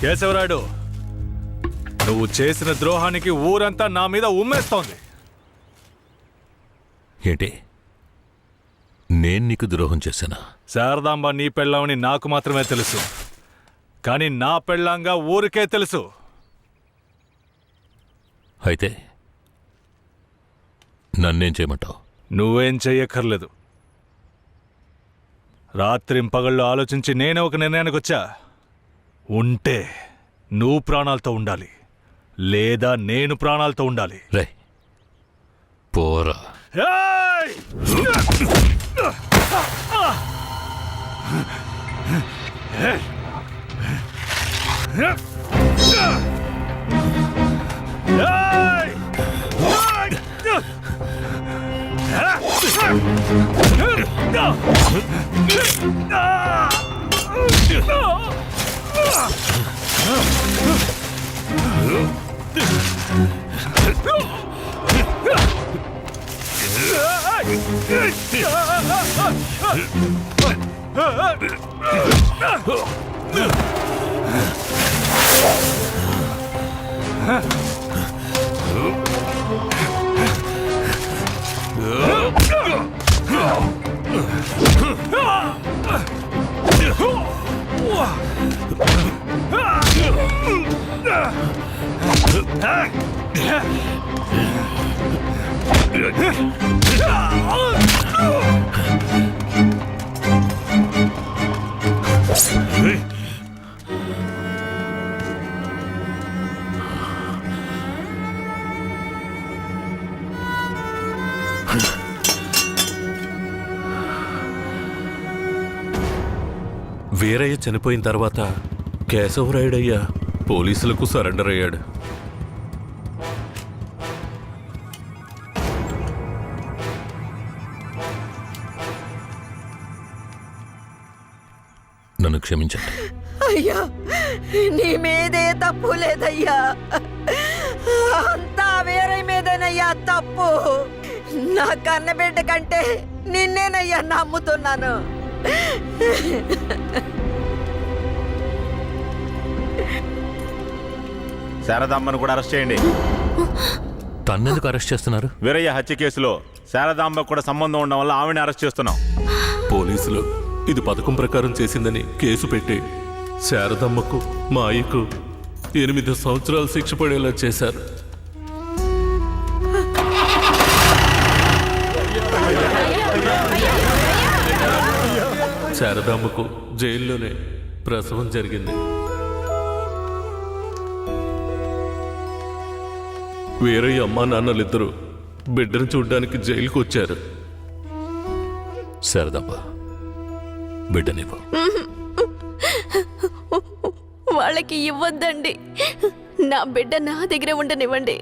కేశవరాయుడు, నువ్వు చేసిన ద్రోహానికి ఊరంతా నా మీద ఉమ్మేస్తోంది. ఏంటి, నేను నీకు ద్రోహం చేశానా? శారదాంబ నీ పెళ్ళామని నాకు మాత్రమే తెలుసు, కానీ నా పెళ్ళాంగా ఊరికే తెలుసు. అయితే నన్నేం చేయమంటావు? నువ్వేం చెయ్యక్కర్లేదు. రాత్రింపగళ్ళు ఆలోచించి నేనే ఒక నిర్ణయానికి వచ్చా. ఉంటే నువ్వు ప్రాణాలతో ఉండాలి, లేదా నేను ప్రాణాలతో ఉండాలి. రే పోరా. వీరయ్య చనిపోయిన తర్వాత కేశవరాయుడయ్య పోలీసులకు సరెండర్ అయ్యాడు. నన్ను క్షమించండి. అయ్యా, నీ మీదే తప్పు లేదయ్యా, అంతా వేరే మీదేనయ్యా తప్పు. నా కన్నబిడ్డ కంటే నిన్నేనయ్యా నమ్ముతున్నాను. శారదాంబను కూడా అరెస్ట్ చేయండి. తన్నెందుకు అరెస్ట్ చేస్తున్నారు? వీరయ్య హత్య కేసులో శారదాంబకు కూడా సంబంధం ఉండడం వల్ల ఆవిడని అరెస్ట్ చేస్తున్నాం. పోలీసులు ఇది పథకం ప్రకారం చేసిందని కేసు పెట్టి శారదమ్మకు మా అయ్యకు 8 సంవత్సరాలు శిక్ష పడేలా చేశారు. శారదామ్మకు జైల్లోనే ప్రసవం జరిగింది. వీరయ్య అమ్మా నాన్నలిద్దరూ బిడ్డను చూడ్డానికి జైలుకు వచ్చారు. శారదమ్మ, బిడ్డనివ్వు. వాళ్ళకి ఇవ్వద్దండి. నా బిడ్డ నా దగ్గర ఉండనివ్వండి.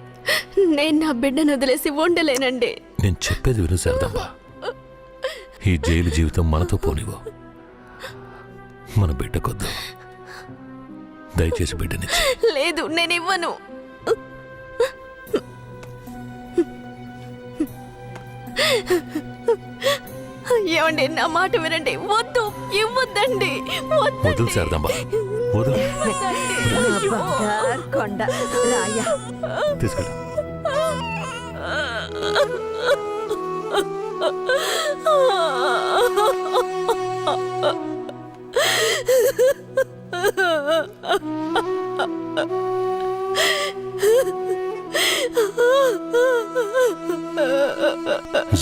నేను నా బిడ్డను వదిలేసి ఉండలేనండి. నేను చెప్పేది విను శారదమ్మ, ఈ జైలు జీవితం మనతో పోనివ్వు. మన బిడ్డకొద్దు, దయచేసి బిడ్డనిచ్చి. లేదు, నేను ఇవ్వను. ఏమండి, నా మాట వినండి. వద్దు, ఇవ్వద్దండి. వదులు శారదమ్మ, వదులు. బంగారు కొండ రాయ, తీసుకెళ్ళు.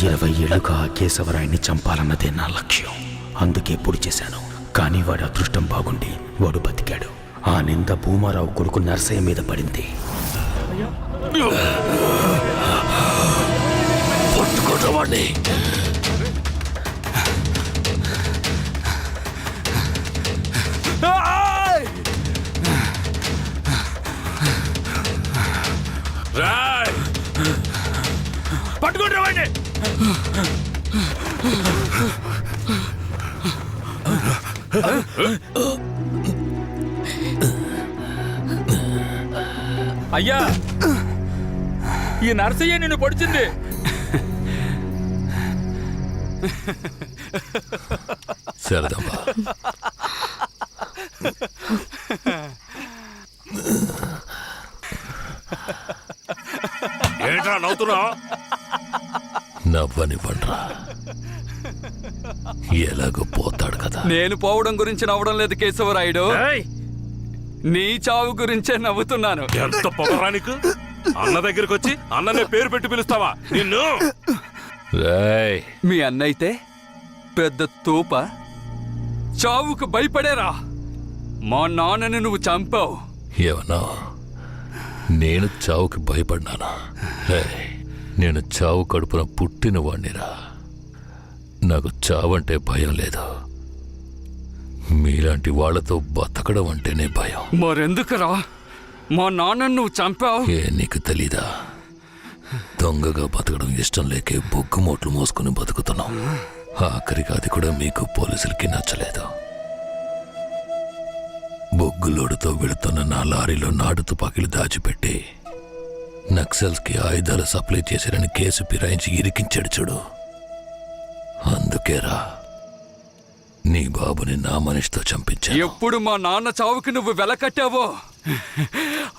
ఇరవై ఏళ్లుగా కేశవరాయుని చంపాలన్నదే నా లక్ష్యం. అందుకే పొడి చేశాను. కానీ వాడి అదృష్టం బాగుండి వాడు బతికాడు. ఆ నింద భూమారావు కొడుకు నర్సయ్య మీద పడింది. పట్టుకోవాడిని. పట్టుకుంటారు వాడిని. అయ్యా, ఈ నర్సయ్య నిన్ను పొడిచింది. శారదమ్మ, ఎందుకురా నవ్వుతున్నావు? నవ్వనివ్వండ్రా, ఎలాగో పోతాడు కదా. నేను పోవడం గురించి నవ్వడం లేదు కేశవరాయుడు, నీ చావు గురించే నవ్వుతున్నాను. ఎంత పొగరా నీకు? అన్న దగ్గరికి వచ్చి అన్ననే పేరు పెట్టి పిలుస్తావా నిన్ను? రేయ్, మీ అన్నయితే పెద్ద తోప, చావుకు భయపడేరా. మా నాన్నని నువ్వు చంపావు. ఏమన్నా నేను చావుకి భయపడ్డానా? రేయ్, నేను చావు కడుపున పుట్టిన వాణ్ణిరా. నాకు చావంటే భయం లేదు. మీలాంటి వాళ్ళతో బతకడం అంటేనే భయం. మరెందుకురా మా నాన్నని నువ్వు చంపావు? ఏ నీకు తెలీదా? దొంగగా బతకడం ఇష్టం లేకే బొగ్గు మోట్లు మోసుకుని బతుకుతున్నాం. ఆఖరికి అది కూడా మీకు పోలీసులకి నచ్చలేదు. బొగ్గులోడుతో వెళుతున్న నా లారీలో నాటు తుపాకీలు దాచిపెట్టి నక్సల్స్కి ఆయుధాలు సప్లై చేశారని కేసు ఫిరాయించి ఇరికించాడు చూడు. అందుకేరా నీ బాబుని నా మనిషితో చంపించాను. ఎప్పుడు మా నాన్న చావుకి నువ్వు వెలకట్టావో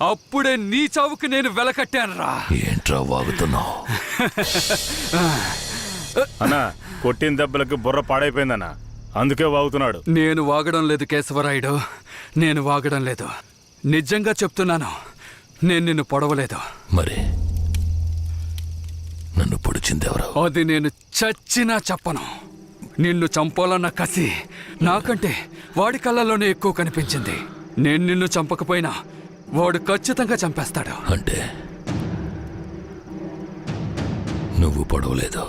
అప్పుడే నీ చావుకి నేను వెలకట్టానురా. ఏంట్రా వాగుతున్నావు? అన్నా కొట్టిన దెబ్బలకి బుర్ర పాడైపోయిందన్నా, అందుకే వాగుతున్నాడు. నేను వాగడం లేదు కేశవరాయుడు, నేను వాగడం లేదు. నిజంగా చెప్తున్నాను, నేను నిన్ను పొడవలేదు. మరి నన్ను పొడిచిందెవరు? అది నేను చచ్చినా చెప్పను. నిన్ను చంపాలన్న కసి నాకంటే వాడి కళ్ళల్లోనే ఎక్కువ కనిపించింది. నేను నిన్ను చంపకపోయినా వాడు ఖచ్చితంగా చంపేస్తాడు. అంటే నువ్వు పొడవలేదు.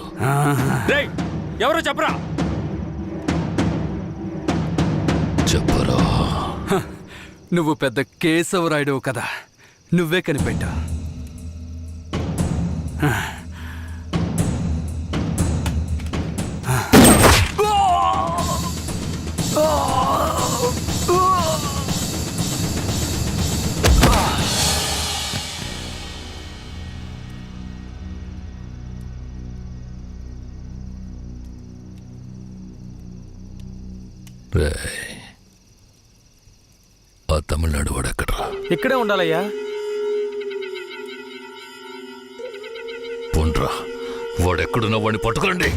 ఎవరో చెప్పరా? చెప్పరా? నువ్వు పెద్ద కేశవరాయుడు కదా, నువ్వే కనిపెట్టా. రేయ్, ఆ తమిళనాడు వాడు ఎక్కడ్రా? ఇక్కడే ఉండాలయ్యా. పోండ్రా, వాడెక్కడున్నా వాడిని పట్టుకోండి.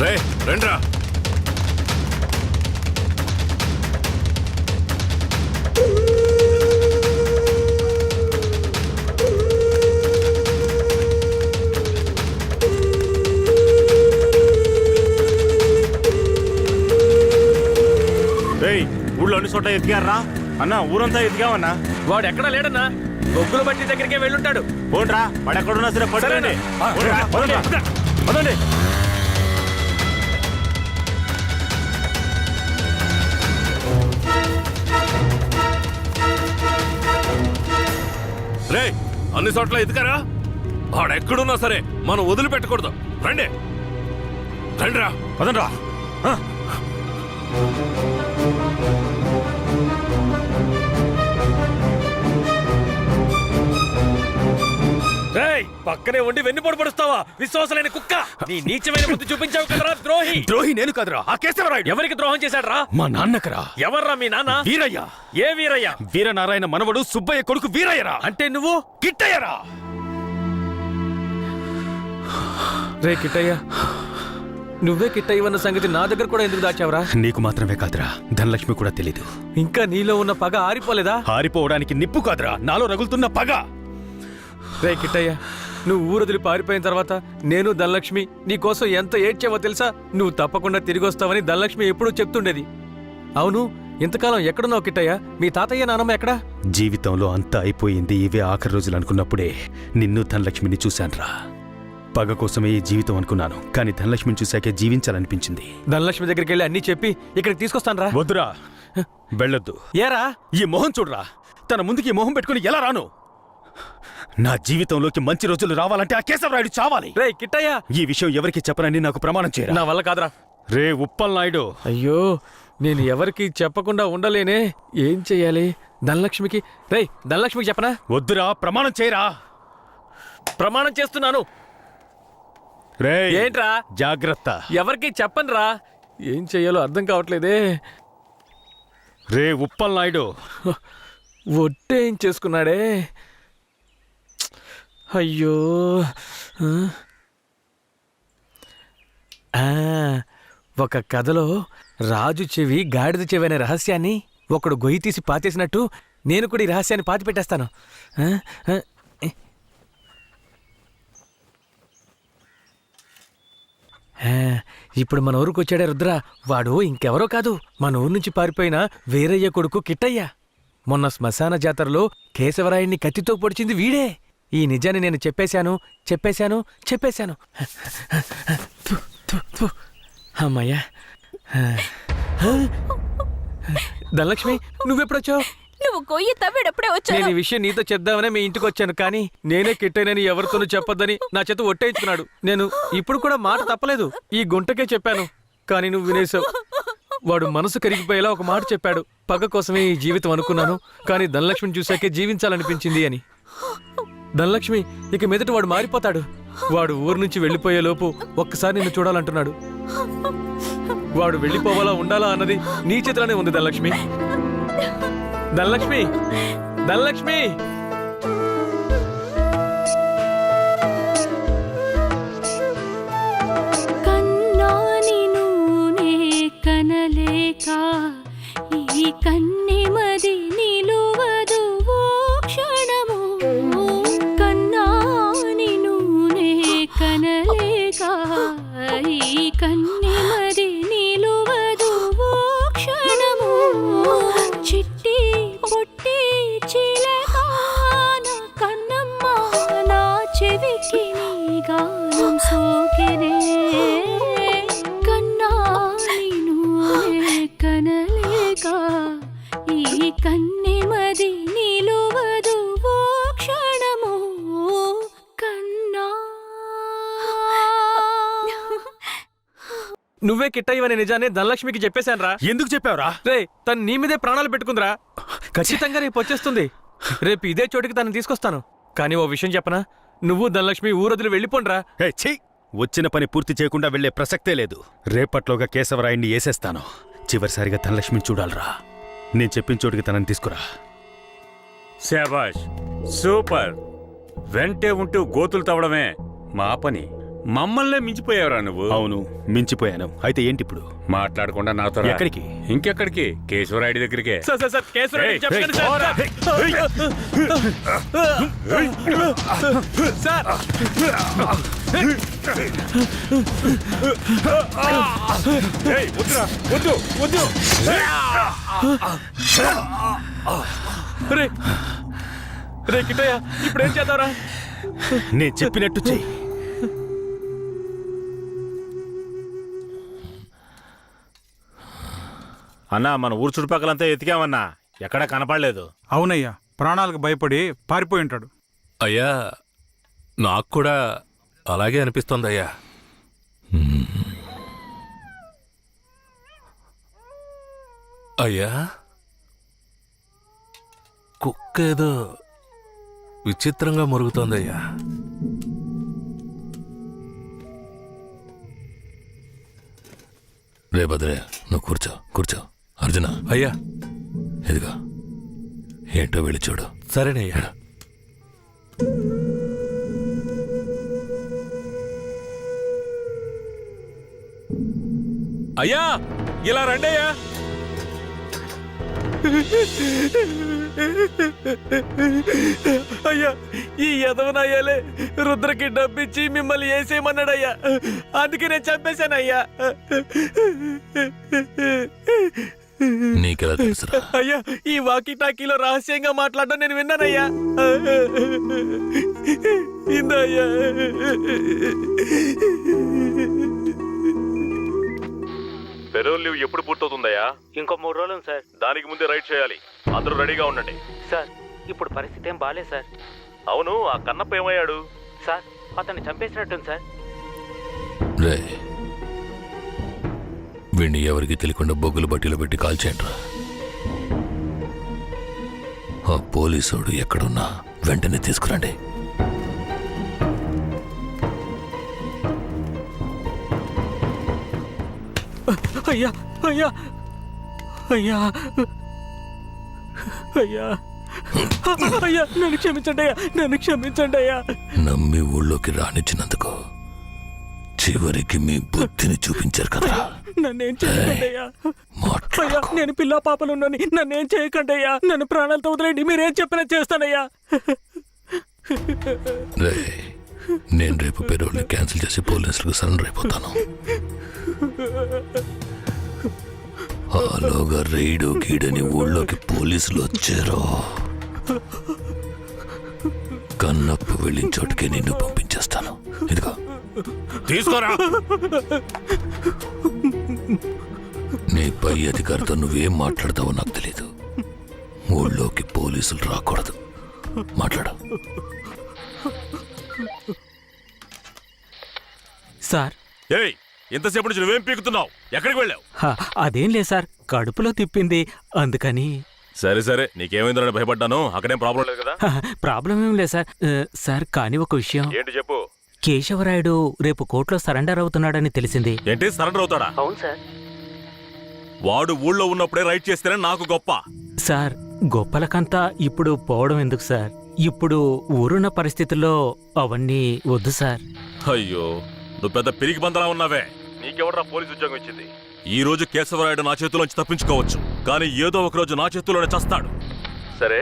రే రండ్రా. ఊళ్ళో అన్ని చోట్ల ఎతికారా అన్నా? ఊరంతా ఎతికామన్నా. వాడు ఎక్కడా లేడన్నా, బొగ్గుల బట్టి దగ్గరికే వెళ్ళుంటాడు. పోండ్రా, వాడు ఎక్కడున్నా సరే పట్టుకోండి. పదండి. రే అన్ని చోట్ల ఎదుకారా? ఆడెక్కడున్నా సరే మనం వదిలిపెట్టకూడదు. రండి రండిరా. పదండ్రా. పక్కనే ఉండి వెన్నుపోటు పడుస్తావా? విశ్వాసలేని కుక్క, నీ నీచమైన బుద్ధి చూపించావు కదరా ద్రోహి. ద్రోహి నేను కాదురా, ఆ కేశవరాయుడు. ఎవరికి ద్రోహం చేశాడ్రా? మా నాన్నకరా. ఎవర్రా మీ నాన్న? వీరయ్య. ఏ వీరయ్య? వీరనారాయణ మనవడు సుబ్బయ్య కొడుకు వీరయ్యరా. అంటే నువ్వు కిట్టయ్యరా. రే కిట్టయ్య, నువ్వే కిట్టయ్యవన్న సంగతి నా దగ్గర కూడా ఎందుకు దాచావురా? నీకు మాత్రమే కాదురా, ధనలక్ష్మి కూడా తెలీదు. ఇంకా నీలో ఉన్న పగ ఆరిపోలేదా? ఆరిపోవడానికి నిప్పు కాదురా, నాలో రగులుతున్న పగ. రే కిట్టయ్య, నువ్వు ఊరొదిలి పారిపోయిన తర్వాత నేను ధనలక్ష్మి నీకోసం ఎంత ఏడ్చావో తెలుసా? నువ్వు తప్పకుండా తిరిగి వస్తావని ధనలక్ష్మి ఎప్పుడూ చెప్తుండేది. అవును, ఇంతకాలం ఎక్కడున్నావు కిట్టయ్య? మీ తాతయ్య నానమ్మ ఎక్కడా? జీవితంలో అంతా అయిపోయింది, ఇవే ఆఖరి రోజులు అనుకున్నప్పుడే నిన్ను ధనలక్ష్మిని చూశాన్రా. పగ కోసమే ఈ జీవితం అనుకున్నాను, కానీ ధనలక్ష్మిని చూశాకే జీవించాలనిపించింది. ధనలక్ష్మి దగ్గరికి వెళ్ళి అన్నీ చెప్పి ఇక్కడికి తీసుకొస్తానరా. వద్దురా, వెళ్ళొద్దు. ఏరా? ఈ మొహం చూడరా, తన ముందుకి ఈ మొహం పెట్టుకుని ఎలా రాను? నా జీవితంలోకి మంచి రోజులు రావాలంటే ఆ కేశవరాయుడు చావాలి. రే కిట్టయ్య, ఈ విషయం ఎవరికి చెప్పనని నాకు ప్రమాణం చేయరా. నా వల్ల కాదురా. రే ఉప్పల్ నాయుడు. అయ్యో, నేను ఎవరికి చెప్పకుండా ఉండలేనే. ఏం చెయ్యాలి? ధనలక్ష్మికి ధనలక్ష్మికి చెప్పనా? వద్దురా, ప్రమాణం చేయరా. ప్రమాణం చేస్తున్నాను. రే ఏంట్రా? జాగ్రత్త. ఎవరికి చెప్పనురా. ఏం చెయ్యాలో అర్థం కావట్లేదే. రే ఉప్పల్ నాయుడు. ఒట్టేం చేసుకున్నాడే. అయ్యో ఆ? ఆ, ఒక కథలో రాజు చెవి గాడిద చెవి అనే రహస్యాన్ని ఒకడు గొయ్యి తీసి పాతేసినట్టు నేను కూడా ఈ రహస్యాన్ని పాతి పెట్టేస్తాను. ఆ? ఆ? ఆ, ఇప్పుడు మన ఊరికి వచ్చాడే రుద్ర. వాడు ఇంకెవరో కాదు, మన ఊరు నుంచి పారిపోయిన వీరయ్య కొడుకు కిట్టయ్య. మొన్న శ్మశాన జాతరలో కేశవరాయుణ్ణి కత్తితో పొడిచింది వీడే. ఈ నిజాన్ని నేను చెప్పేశాను. థు, థు, థు. అమ్మయ్యా. ధనలక్ష్మి, నువ్వెప్పుడొచ్చావు? నువ్వు గొయ్యి తవ్వేటప్పుడే నేను వచ్చాను. ఈ విషయం నీతో చెప్దామనే మీ ఇంటికి వచ్చాను, కానీ నేనే కిట్టైనని ఎవరితోనూ చెప్పొద్దని నా చేత ఒట్టేయించుకున్నాడు. నేను ఇప్పుడు కూడా మాట తప్పలేదు, ఈ గుంటకే చెప్పాను, కానీ నువ్వు వినేశావు. వాడు మనసు కరిగిపోయేలా ఒక మాట చెప్పాడు. పగ కోసమే ఈ జీవితం అనుకున్నాను, కానీ ధనలక్ష్మిని చూశాకే జీవించాలనిపించింది అని. ధనలక్ష్మి, ఇక మీదట వాడు మారిపోతాడు. వాడు ఊరు నుంచి వెళ్ళిపోయేలోపు ఒక్కసారి నిన్ను చూడాలంటున్నాడు. వాడు వెళ్ళిపోవాలా ఉండాలా అన్నది నీ చేతిలోనే ఉంది ధనలక్ష్మి. ధనలక్ష్మి, ధనలక్ష్మి. కన్నాని నూనె కనలేక ఈ కన్నెమది నిలువదు ఓ క్షణము. కన్నాని నూనె కనలేక ఈ కన్నెమది నిలువదు ఓ క్షణము. చిట్టి పొట్టి చిలక నా కన్నమ్మ నా చెవికి నీ గానం సోకెనే. కన్నాని నూనె కనలేక ఈ కన్నెమది నిలువదు ఓ క్షణము. కన్నా నువ్వే కిట్టయ్యవనే నిజాన్ని ధనలక్ష్మికి చెప్పేశాన్రా. ఎందుకు చెప్పావురా? రే, తను నీ మీదే ప్రాణాలు పెట్టుకుందిరా. ఖచ్చితంగా రేపు వచ్చేస్తుంది. రేపు ఇదే చోటికి తనని తీసుకొస్తాను. కానీ ఓ విషయం చెప్పనా, నువ్వు ధనలక్ష్మి ఊరొదిలి వెళ్ళిపోండ్రా. ఛీ, వచ్చిన పని పూర్తి చేయకుండా వెళ్లే ప్రసక్తే లేదు. రేపట్లోగా కేశవరాయుణ్ణి వేసేస్తాను. చివరిసారిగా ధనలక్ష్మిని చూడాలరా. నేను చెప్పిన చోటికి తనని తీసుకురా. శాబాష్, సూపర్. వెంటే ఉంటూ గోతులు తవ్వడమే మా పని. మమ్మల్నే మించిపోయావురా నువ్వు. అవును, మించిపోయాను. అయితే ఏంటి ఇప్పుడు? మాట్లాడకుండా నాతో రా. ఎక్కడికి? ఇంకెక్కడికి? కేశవరాయుడి దగ్గరికే. సార్ కేశవరాయుడికి చెప్పకండి సార్. ఏయ్, వద్దురా, వద్దు, వద్దు. రే రే కిట్టయ్య, ఇప్పుడు ఏం చేద్దాంరా? నేను చెప్పినట్టు చెయ్యి. అన్నా, మన ఊరు చుట్టుపక్కలంతా ఎతికామన్నా, ఎక్కడా కనపడలేదు. అవునయ్యా, ప్రాణాలకు భయపడి పారిపోయి ఉంటాడు. అయ్యా, నాకు కూడా అలాగే అనిపిస్తోంది అయ్యా. అయ్యా, కుక్క ఏదో విచిత్రంగా మురుగుతోందయ్యా. రే భద్రే, నువ్వు కూర్చో. అర్జున, అయ్యా. ఇదిగా ఏంటో వెళ్ళి చూడు. సరేనయ్యా. అయ్యా, ఇలా రండి అయ్యా. అయ్యా, ఈ యదవనయ్యాలే రుద్రకి డబ్బిచ్చి మిమ్మల్ని వేసేయమన్నాడయ్యా. అందుకే నేను చంపేశానయ్యా. నీకెలా తెలుసురా? అయ్యా, ఈ వాకీ టాకీలో రహస్యంగా మాట్లాడడం నేను విన్నానయ్యా. ఇందయ్యా. పెరోల్ లీవ్ ఎప్పుడు పూర్తవుతుందయ్యా? ఇంకో 3 రోజులు సార్. దానికి ముందే రైడ్ చేయాలి. అందరూ రెడీగా ఉండండి. సార్, ఇప్పుడు పరిస్థితి ఏం బాలేదు సార్. అవును, ఆ కన్నప్ప ఏమయ్యాడు? సార్, అతన్ని చంపేసినట్టుంది సార్. రే, వీణ్ణి ఎవరికి తెలియకుండా బొగ్గులు బట్టీలో పెట్టి కాల్చేయండిరా. ఆ పోలీసోడు ఎక్కడున్నా వెంటనే తీసుకురండి. అయ్యా, అయ్యా, అయ్యా, అయ్యా, అయ్యా నన్ను క్షమించండి అయ్యా, నన్ను క్షమించండి అయ్యా. నమ్మి ఊళ్ళోకి రానిచ్చినందుకు చివరికి మీ బుద్ధిని చూపించారు కదా. నన్నేం చేయకండి అయ్యా. అయ్యా నేను పిల్ల పాపలున్నాని నన్నేం చేయకండి అయ్యా. నన్ను ప్రాణాలతో వదిలేండి, మీరేం చెప్పినా చేస్తానయ్యా. నేను రేపు పేరోల్ని క్యాన్సిల్ చేసి పోలీసులకు సరెండర్ అయిపోతాను. ఆలోగా రైడు గీడని ఊళ్ళోకి పోలీసులు వచ్చారో కన్నప్ప వెళ్ళిన చోటుకే నిన్ను పంపించేస్తాను. ఇదిగో తీసుకోరా. నీ పై అధికారితో నువ్వేం మాట్లాడతావో నాకు తెలీదు. ఊళ్ళోకి పోలీసులు రాకూడదు. మాట్లాడు. సార్ ఏయ్, ఎంతసేపు నుంచి నువ్వేం పీకుతున్నావు? ఎక్కడికి వెళ్ళావు? అదేం లేదు సార్, కడుపులో తిప్పింది అందుకని. సరే సరే, నీకేమైందని భయపడ్డాను. అక్కడేం ప్రాబ్లం లేదు కదా? ప్రాబ్లం ఏం లేదు సార్. సార్ కానీ ఒక విషయం. ఏంటి చెప్పు. కేశవరాయుడు రేపు కోర్టులో సరెండర్ అవుతున్నాడని తెలిసింది. ఏంటి సరెండర్ అవుతాడా? అవును సార్. వాడు ఊళ్ళో ఉన్నప్పుడే రైట్ చేస్తేనే నాకు గొప్ప. సార్ గొప్పలకంతా ఇప్పుడు పోవడం ఎందుకు సార్? ఇప్పుడు ఊరున్న పరిస్థితుల్లో అవన్నీ వద్దు సార్. అయ్యో, నువ్వు పెద్ద పిరికి బందలా ఉన్నావే. నీకెవడరా పోలీసు ఉద్యోగం ఇచ్చింది? ఈ రోజు కేశవరాయుడు నా చేతిలోంచి తప్పించుకోవచ్చు, కానీ ఏదో ఒక రోజు నా చేతిలోనే చస్తాడు. సరే,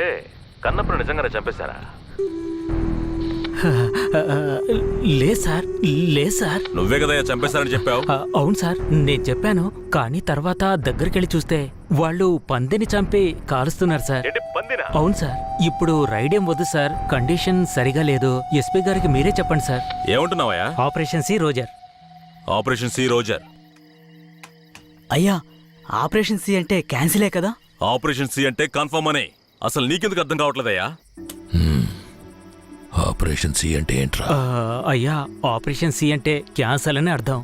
కన్నప్పుడు నిజంగానే చంపేశారా? లేదు సార్, లేదు సార్. నువ్వే కదా చంపేశారని చెప్పావు. అవును సార్, నేను చెప్పాను. కానీ తర్వాత దగ్గరికెళ్ళి చూస్తే వాళ్ళు పందిని చంపి కాలుస్తున్నారు సార్. అవును సార్. ఇప్పుడు రైడేం వద్దు సార్, కండిషన్ సరిగా లేదు. ఎస్పీ గారికి మీరే చెప్పండి సార్. ఏమంటున్నావయ్యా? Operation C roger. Operation C roger. అయ్యా ఆపరేషన్ సి అంటే క్యాన్సిలే కదా? ఆపరేషన్ సి అంటే కన్ఫర్మ్ అని. అసలు నీకెందుకు అర్థం కావట్లేదయ్యా? ఆపరేషన్ సి అంటే ఏంట్రా? అయ్యా ఆపరేషన్ సి అంటే క్యాన్సల్ అని అర్థం.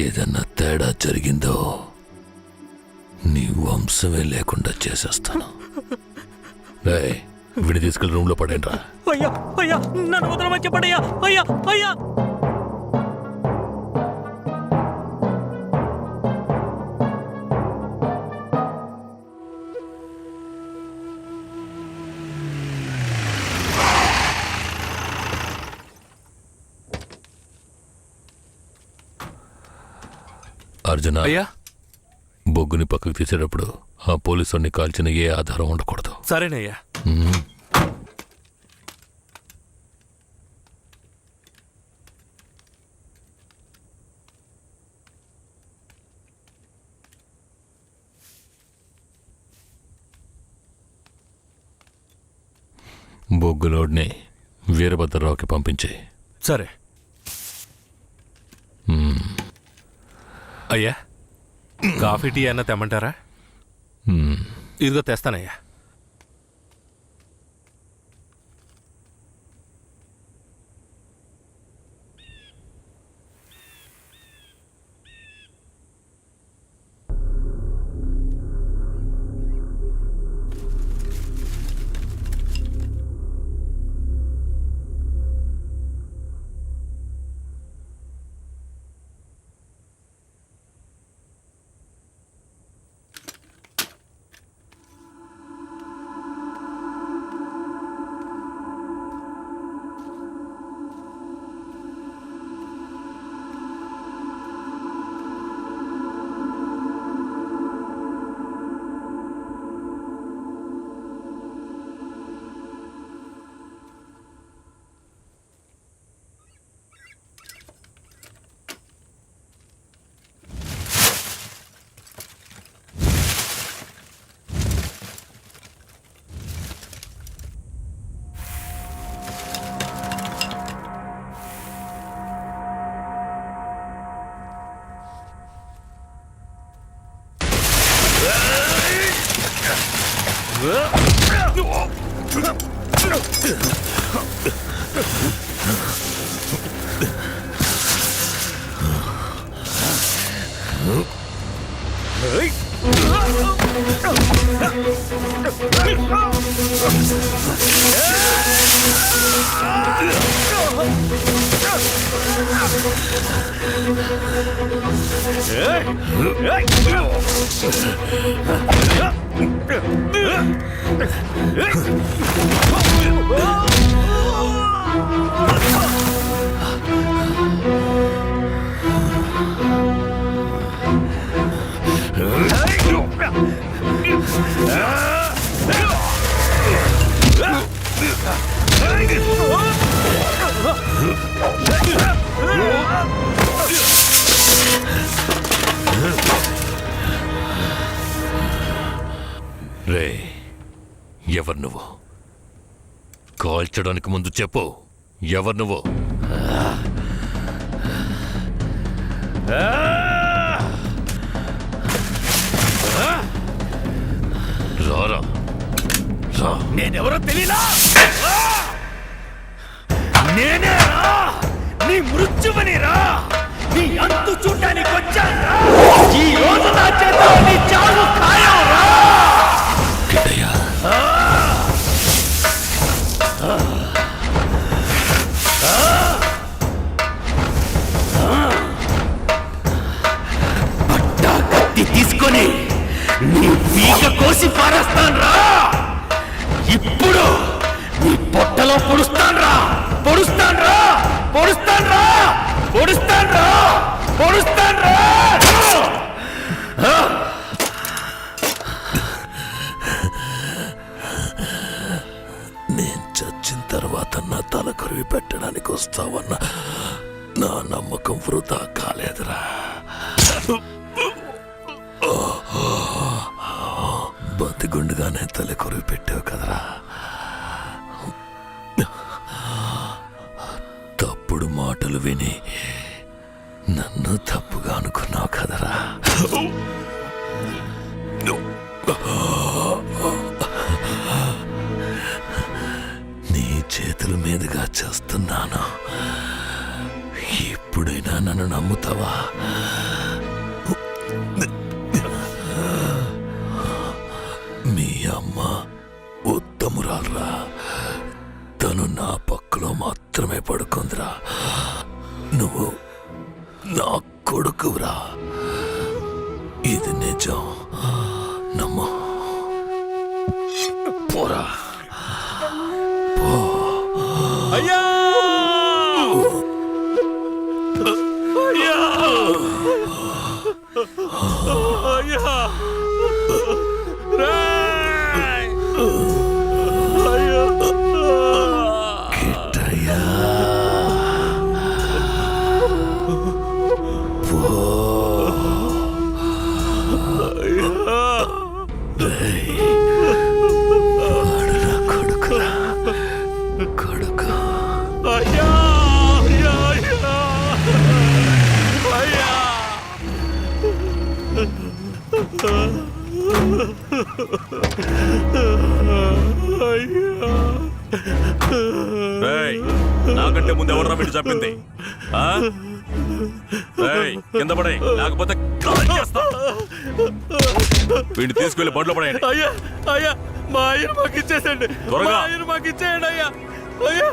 ఏదన్నా తేడా జరిగిందో నీ వంశమే లేకుండా చేసేస్తాను. విడి తీసుకెళ్ళి రూమ్ లో పడేంట్రా. అయ్యా అయ్యా నన్ను వదలమని చెప్పండి అయ్యా. అయ్యా అయ్యా అర్జున, అయ్యా బొగ్గుని పక్కకు తీసేటప్పుడు ఆ పోలీసుని కాల్చిన ఏ ఆధారం ఉండకూడదు. సరేనయ్యా. బొగ్గులోడ్ని వీరభద్రరావుకి పంపించే. సరే అయ్యా. కాఫీ టీ అన్న తెమ్మంటారా? ఇదిగో తెస్తానయ్యా. Hey! రే, ఎవరు నువ్వు? కాల్చడానికి ముందు చెప్పు, ఎవరు నువ్వు? రారా, రా. నేనెవరో తెలీలా? నేనే రా, నీ మృత్యువని రా, నీ అంతు చూడడానికి వచ్చాను. ఈ రోజు నా చేత నీ చావు ఖాయం రా. కిట్టయ్య, పట్టా కత్తి తీసుకొని నీ పీక కోసి పారేస్తాను రా. ఇప్పుడు నీ పొట్టలో పొడుస్తాను రా, పొడుస్తాను రా, పొడుస్తాను రా, పొడుస్తాను రా, పొడుస్తాను రా. నేను చచ్చిన తర్వాత నా తల కొరివి పెట్టడానికి వస్తావన్న నా నమ్మకం వృధా కాలేదురా. బతిగుండుగానే తల కొరివి పెట్టావు కదరా. తప్పుడు మాటలు విని నన్ను తప్పుగా అనుకున్నావు కదరా. నీ చేతుల మీదుగా చేస్తున్నాను. ఇప్పుడైనా నన్ను నమ్ముతావా? మీ అమ్మ ఉత్తమురాలరా, తను నా పక్కలో మాత్రమే పడుకుందిరా. నువ్వు నా కొడుకురా, ఇది నిజం, నమ్ము. పోరా, పో. అయ్యా! అయ్యా! అయ్యా! రేయ్! అయ్యా! కిట్టయ్య, పో. రేయ్, వాడు నా కొడుకురా, కొడుకు. అయ్యా! అయ్యా! అయ్యా! రేయ్, నాకంటే ముందు ఎవరు వీడు చెప్పింది? కింద పడే, లేకపోతే కాల్చేస్తా. వీడిని తీసుకెళ్లి బండ్లో పడేయండి. అయ్యా! అయ్యా! మా ఆయన మాకు ఇచ్చేసండి, త్వరగా. మా ఆయన మాకు ఇచ్చేయండి అయ్యా. అయ్యా!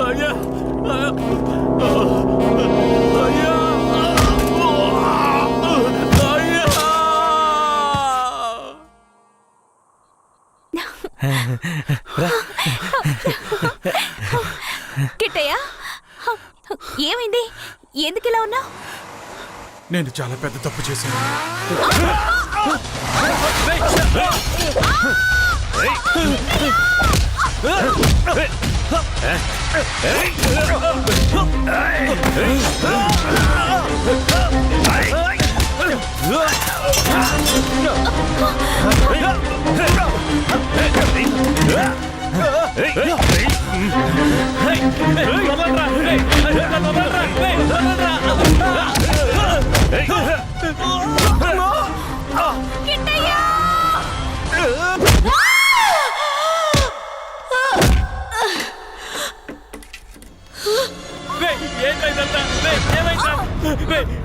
అయ్యా! అయ్యా! కిట్టయ్య, ఏమైంది? ఎందుకు ఇలా ఉన్నావు? నేను చాలా పెద్ద తప్పు చేశాను.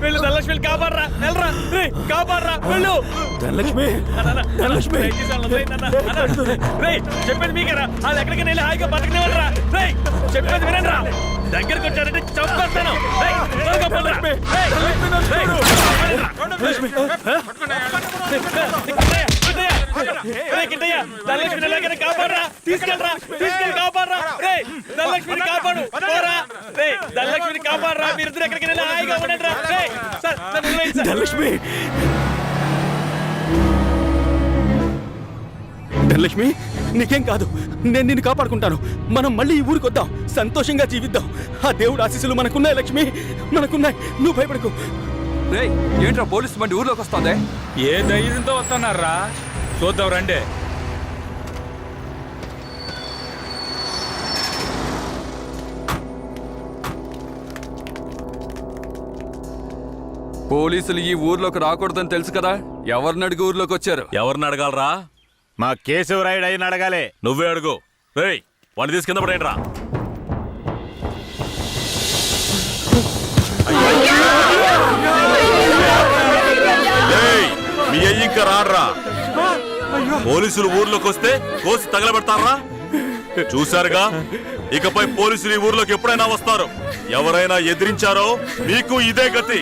వెళ్ళు ధనలక్ష్మి, కాపాడరా, వెళ్ళరా, కాపాడరా, వెళ్ళు. ధనలక్ష్మి ధనలక్ష్మి చెప్పేది మీకేరా వాళ్ళు ఎక్కడికి వెళ్ళి హాయిగా బతకనివ్వరా చెప్పేది వినండి దగ్గరికి వచ్చారంటే చంపేస్తాను ధనలక్ష్మిని ఎలాగైనా కాపాడరా తీసుకెళ్ళరా తీసుకెళ్ళి కాపాడరా ధనలక్ష్మిని కాపాడు ధనలక్ష్మిని కాపాడరా మీరిద్దరు ఎక్కడికి వెళ్ళి హాయిగా ఉండండి రా ధనలక్ష్మి ధనలక్ష్మి నీకేం కాదు నేను నిన్ను కాపాడుకుంటాను మనం మళ్ళీ ఈ ఊరికి వద్దాం సంతోషంగా జీవిద్దాం ఆ దేవుడు ఆశీస్సులు మనకున్నాయి లక్ష్మి మనకున్నాయి నువ్వు భయపడకు రేయ్ ఏంట్రా పోలీసు బండి ఊర్లోకి వస్తుంది ఏ ధైర్యంతో వస్తున్నారా చూద్దాం రండి పోలీసులు ఈ ఊర్లోకి రాకూడదని తెలుసు కదా ఎవరిని అడిగి ఊర్లోకి వచ్చారు ఎవరిని అడగాలరా? మా కేశవరాయుడు అయిన అడగాలే. నువ్వే అడుగు. రేయ్ వాడిని తీసి కింద పడేయండి రా. మీ అయ్యి ఇంకా రాడ్రా. పోలీసులు ఊర్లోకి వస్తే కోసి తగలబెడతారా? చూశారుగా, ఇకపై పోలీసులు ఈ ఊర్లోకి ఎప్పుడైనా వస్తారు. ఎవరైనా ఎదిరించారో మీకు ఇదే గతి.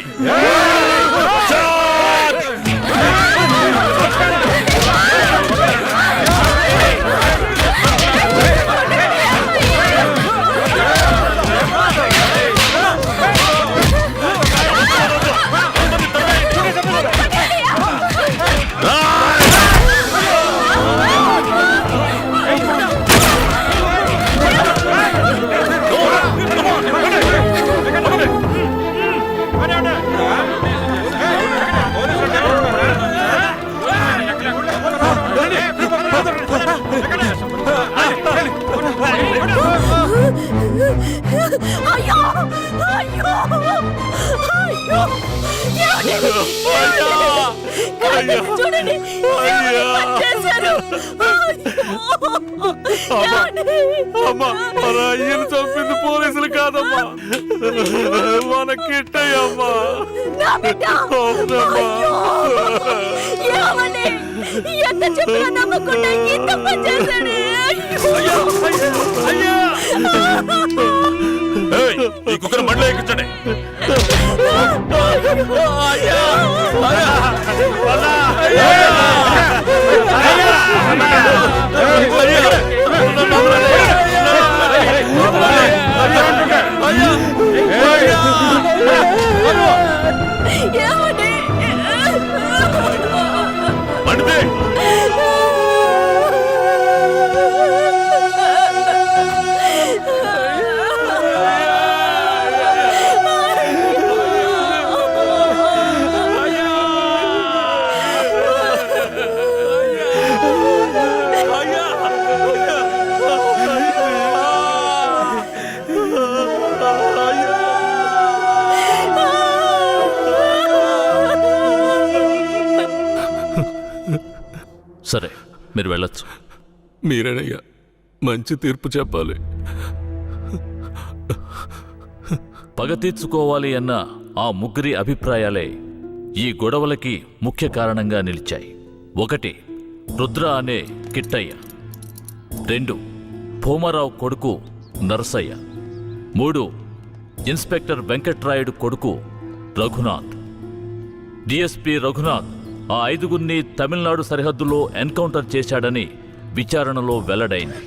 అయ్యో అయ్యో అయ్యో చూడండి అయ్యను చంపింది పోలీసులు కాదమ్మా, మన కిట్టయ్యమ్మా. ఎంత చెప్పినా నమ్మకుండా ఇంత పని చేశాడు. ఈ కుక్కను బండ్లో ఎక్కించండి. సరే, మీరు వెళ్ళొచ్చు. మీరేనయ్యా మంచి తీర్పు చెప్పాలి. పగ తీర్చుకోవాలి అన్న ఆ ముగ్గురి అభిప్రాయాలే ఈ గొడవలకి ముఖ్య కారణంగా నిలిచాయి. 1 రుద్ర అనే కిట్టయ్య, 2 భూమారావు కొడుకు నరసయ్య, 3 ఇన్స్పెక్టర్ వెంకట్రాయుడు కొడుకు రఘునాథ్. డిఎస్పీ రఘునాథ్ ఆ 5గురిని తమిళనాడు సరిహద్దులో ఎన్కౌంటర్ చేశాడని విచారణలో వెల్లడైంది.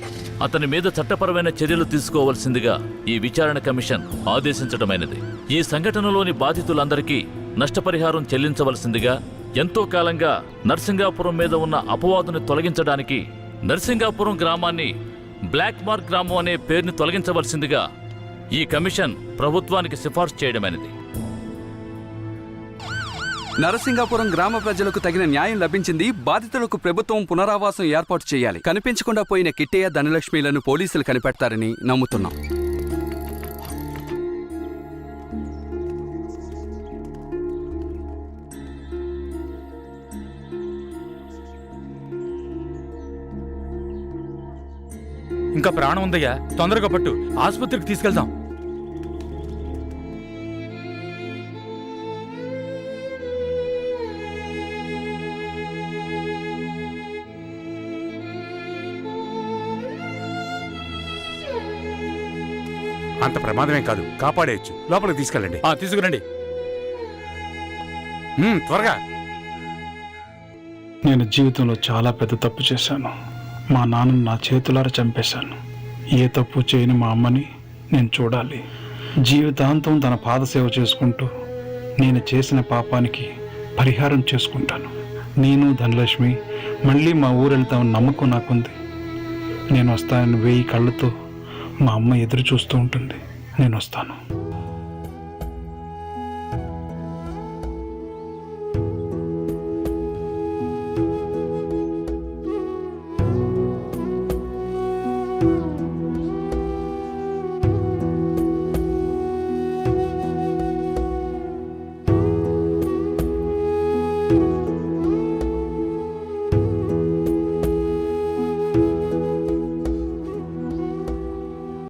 అతని మీద చట్టపరమైన చర్యలు తీసుకోవాల్సిందిగా ఈ విచారణ కమిషన్ ఆదేశించడమైనది. ఈ సంఘటనలోని బాధితులందరికీ నష్టపరిహారం చెల్లించవలసిందిగా, ఎంతో కాలంగా నర్సింగాపురం మీద ఉన్న అపవాదుని తొలగించడానికి నర్సింగాపురం గ్రామాన్ని బ్లాక్ మార్క్ గ్రామం అనే పేరుని తొలగించవలసిందిగా ఈ కమిషన్ ప్రభుత్వానికి సిఫార్సు చేయడమైనది. నరసింగాపురం గ్రామ ప్రజలకు తగిన న్యాయం లభించింది. బాధితులకు ప్రభుత్వం పునరావాసం ఏర్పాటు చేయాలి. కనిపించకుండా పోయిన కిట్టయ్య, ధనలక్ష్మిలను పోలీసులు కనిపెడతారని నమ్ముతున్నాం. ఇంకా ప్రాణం ఉందయ్యా, తొందరగా పట్టు, ఆసుపత్రికి తీసుకెళ్దాం. అంత ప్రమాదమే కాదు, కాపాడేయచ్చు. లోపలికి తీసుకెళ్ళండి. తీసుకురండి త్వరగా. నేను జీవితంలో చాలా పెద్ద తప్పు చేశాను. మా నాన్నను నా చేతులారా చంపేశాను. ఏ తప్పు చేయని మా అమ్మని నేను చూడాలి. జీవితాంతం తన పాదసేవ చేసుకుంటూ నేను చేసిన పాపానికి పరిహారం చేసుకుంటాను. నేను ధనలక్ష్మి మళ్ళీ మా ఊరు వెళ్తామని నమ్మకం నాకుంది. నేను వస్తానని 1000 కళ్ళతో మా అమ్మ ఎదురు చూస్తూ ఉంటుంది. నేను వస్తాను.